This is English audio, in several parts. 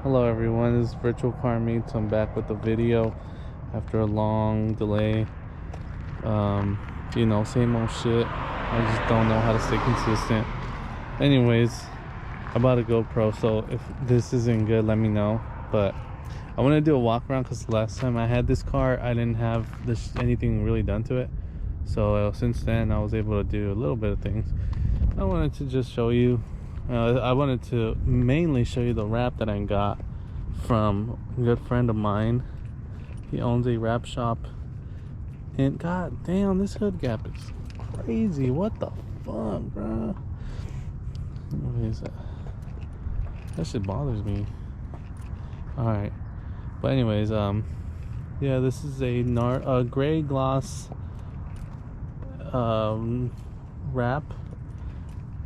Hello everyone, this is Virtual Car Meets. I'm back with a video after a long delay. Same old shit. I just don't know how to stay consistent. Anyways, I bought a GoPro, so if this isn't good, let me know. But I want to do a walk around because last time I had this car, I didn't have anything really done to it. So since then, I was able to do a little bit of things. I wanted to just show you. I wanted to mainly show you the wrap that I got from a good friend of mine. He owns a wrap shop, and god damn, this hood gap is crazy. What the fuck, bro? What is that? That shit bothers me. Alright, but anyways, yeah, this is a gray gloss wrap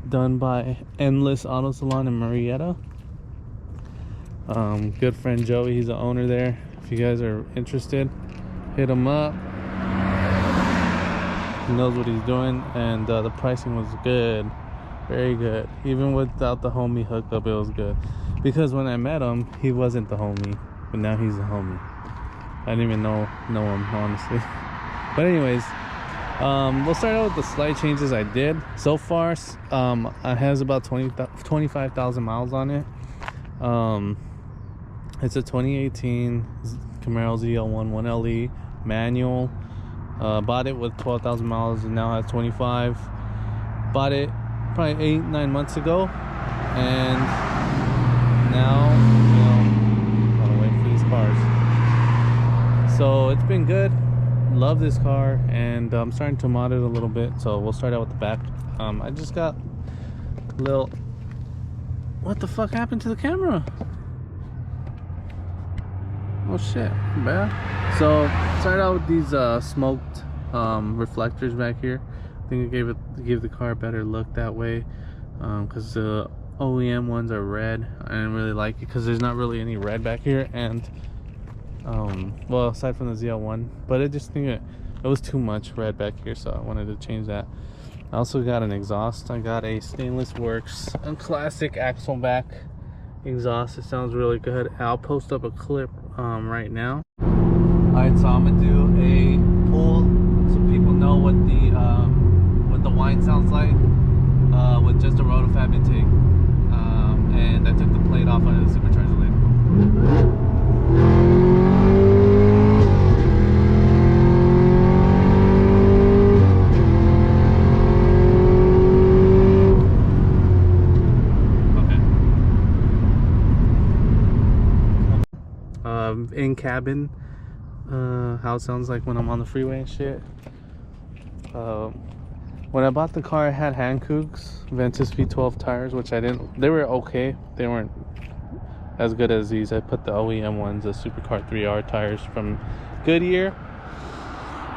done by Endless Auto Salon in Marietta. Good friend Joey, he's the owner there. If you guys are interested, hit him up. He knows what he's doing, and the pricing was good, very good. Even without the homie hookup, it was good. Because when I met him, he wasn't the homie, but now he's the homie. I didn't even know him, honestly. But anyways, we'll start out with the slight changes I did. So far, it has about 25,000 miles on it. It's a 2018 Camaro ZL1 1LE manual. Bought it with 12,000 miles and now has 25. Bought it probably 8-9 months ago, and now, gotta wait for these cars. So it's been good. Love this car, and I'm starting to mod it a little bit. So we'll start out with the back. I just got a little, what the fuck happened to the camera? Oh shit, bad. So started out with these smoked reflectors back here. I think it gave the car a better look that way, because the OEM ones are red. I didn't really like it because there's not really any red back here, and well, aside from the ZL1, but I just think it was too much red back here, so I wanted to change that. I also got an exhaust. I got a Stainless Works, a classic Axleback exhaust. It sounds really good. I'll post up a clip right now. Alright, so I'm gonna do a pull so people know what the whine sounds like with just a rotofab intake. And I took the plate off on the supercharger lid. In cabin, how it sounds like when I'm on the freeway and shit. When I bought the car, I had Hankooks Ventus V12 tires, which I didn't. They were okay. They weren't as good as these. I put the OEM ones, the Supercar 3R tires from Goodyear.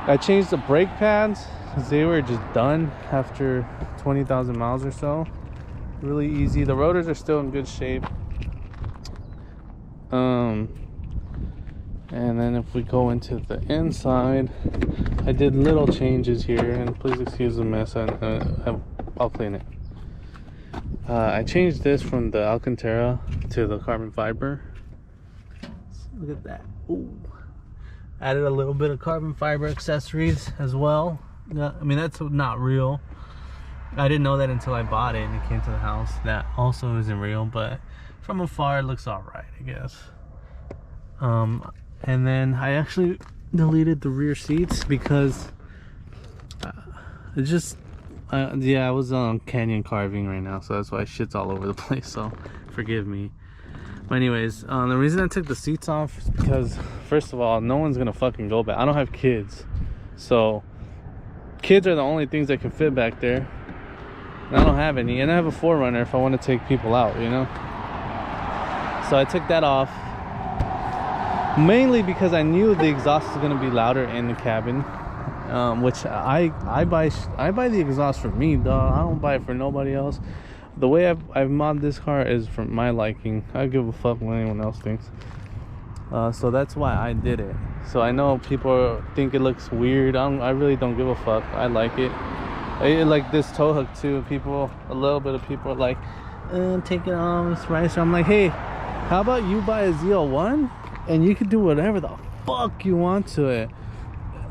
I changed the brake pads because they were just done after 20,000 miles or so. Really easy. The rotors are still in good shape. And then if we go into the inside, I did little changes here, and please excuse the mess. I'll clean it. I changed this from the Alcantara to the carbon fiber. Look at that. Ooh. Added a little bit of carbon fiber accessories as well. I mean, that's not real. I didn't know that until I bought it and it came to the house. That also isn't real, but from afar it looks alright, I guess. And then I actually deleted the rear seats because yeah, I was on canyon carving right now, so that's why shit's all over the place, so forgive me. But anyways, the reason I took the seats off is because, first of all, no one's gonna fucking go back. I don't have kids, so kids are the only things that can fit back there, and I don't have any, and I have a 4Runner if I want to take people out, so I took that off. Mainly because I knew the exhaust is going to be louder in the cabin, which I buy the exhaust for me, dog. I don't buy it for nobody else. The way I've modded this car is for my liking. I give a fuck what anyone else thinks. So that's why I did it. So I know people think it looks weird. I really don't give a fuck. I like it. I like this tow hook too. A little bit of people are like, take it off, it's right. So I'm like, hey, How about you buy a ZL1 and you can do whatever the fuck you want to it?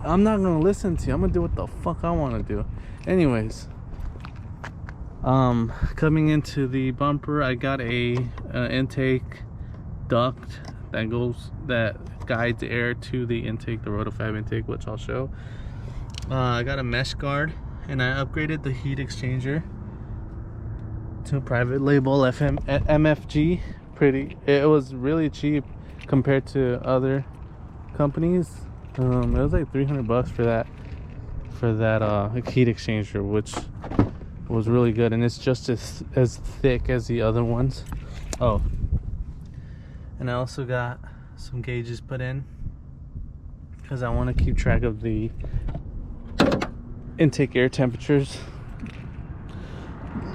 I'm not gonna listen to you. I'm gonna do what the fuck I want to do. Anyways, coming into the bumper, I got a intake duct that guides air to the intake, the rotofab intake, which I'll show. I got a mesh guard, and I upgraded the heat exchanger to a private label MFG. It was really cheap compared to other companies. It was like 300 bucks for that heat exchanger, which was really good, and it's just as thick as the other ones. Oh, and I also got some gauges put in because I want to keep track of the intake air temperatures.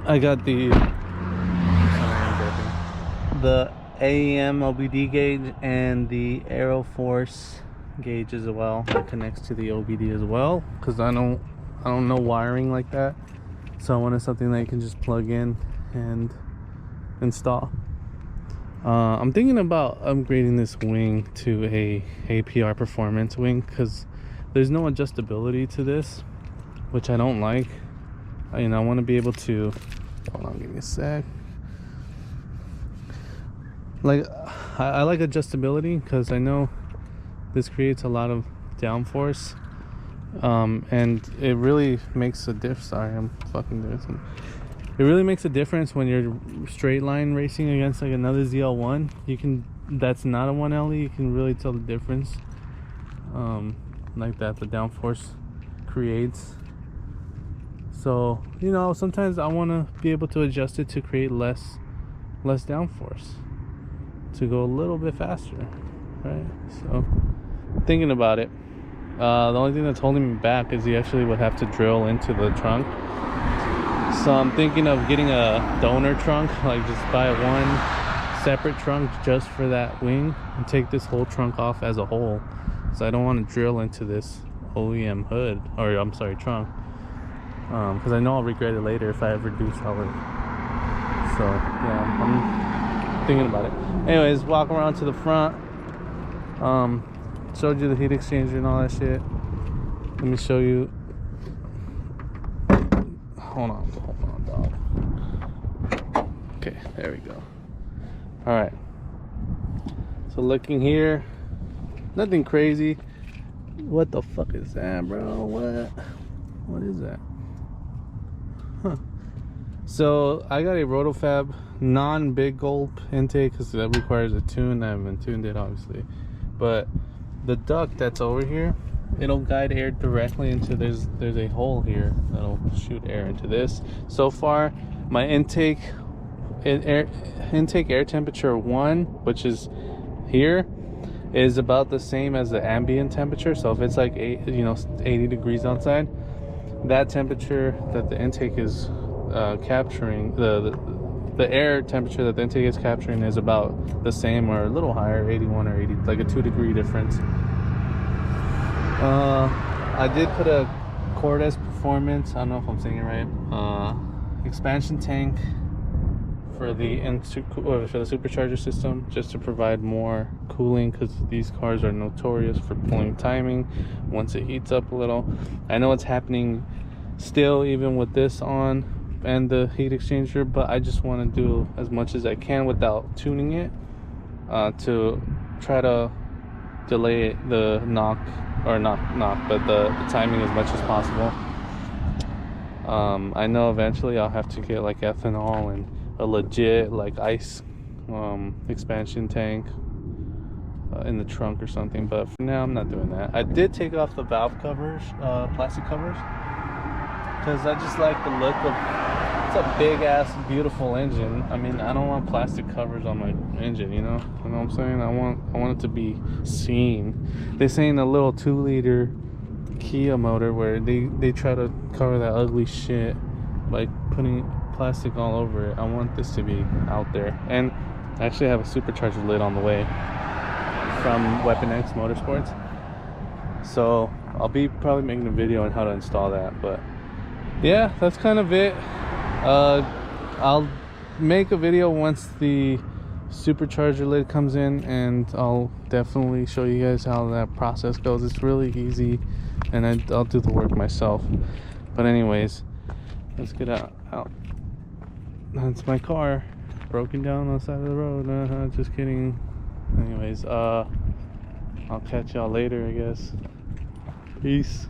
I got the AEM OBD gauge and the Aeroforce gauge as well that connects to the OBD as well, because I don't know wiring like that, so I wanted something that you can just plug in and install. I'm thinking about upgrading this wing to a APR performance wing, because there's no adjustability to this, which I don't like. I want to be able to, hold on, give me a sec. Like, I like adjustability because I know this creates a lot of downforce, and it really makes a difference. Sorry, I'm fucking doing something. It really makes a difference when you're straight line racing against like another ZL1. That's not a 1LE. You can really tell the difference, like that the downforce creates. So sometimes I want to be able to adjust it to create less downforce, to go a little bit faster, right? So thinking about it, the only thing that's holding me back is you actually would have to drill into the trunk. So I'm thinking of getting a donor trunk, like just buy one separate trunk just for that wing and take this whole trunk off as a whole. So I don't want to drill into this OEM hood, or I'm sorry, trunk, because I know I'll regret it later if I ever do sell it. So yeah, I'm thinking about it. Anyways, walk around to the front. Showed you the heat exchanger and all that shit. Let me show you. Hold on, dog. Okay, there we go. All right. So looking here, nothing crazy. What the fuck is that, bro? What is that? Huh. So I got a rotofab non-big gulp intake because that requires a tune. I haven't tuned it, obviously, but the duct that's over here, it'll guide air directly into, there's a hole here that'll shoot air into this. So far my intake air temperature 1, which is here, is about the same as the ambient temperature. So if it's like 80 degrees outside, that temperature that the intake is capturing, the air temperature that the intake is capturing is about the same or a little higher, 81 or 80, like a 2-degree difference. I did put a Corvette Performance, I don't know if I'm saying it right, expansion tank for the supercharger system, just to provide more cooling, because these cars are notorious for pulling timing once it heats up a little. I know it's happening still even with this on and the heat exchanger, but I just want to do as much as I can without tuning it, to try to delay the knock, or not but the timing as much as possible. I know eventually I'll have to get like ethanol and a legit like ice expansion tank in the trunk or something, but for now I'm not doing that. I did take off the valve covers, plastic covers, because I just like the look of, it's a big ass beautiful engine. I mean, I don't want plastic covers on my engine, you know what I'm saying? I want it to be seen. They say in a little 2-liter Kia motor where they try to cover that ugly shit by putting plastic all over it. I want this to be out there. And I actually have a supercharger lid on the way from Weapon X Motorsports, so I'll be probably making a video on how to install that. But yeah, that's kind of it. I'll make a video once the supercharger lid comes in, and I'll definitely show you guys how that process goes. It's really easy, and I'll do the work myself. But anyways, let's get out. That's my car broken down on the side of the road. Just kidding. Anyways, I'll catch y'all later, I guess. Peace.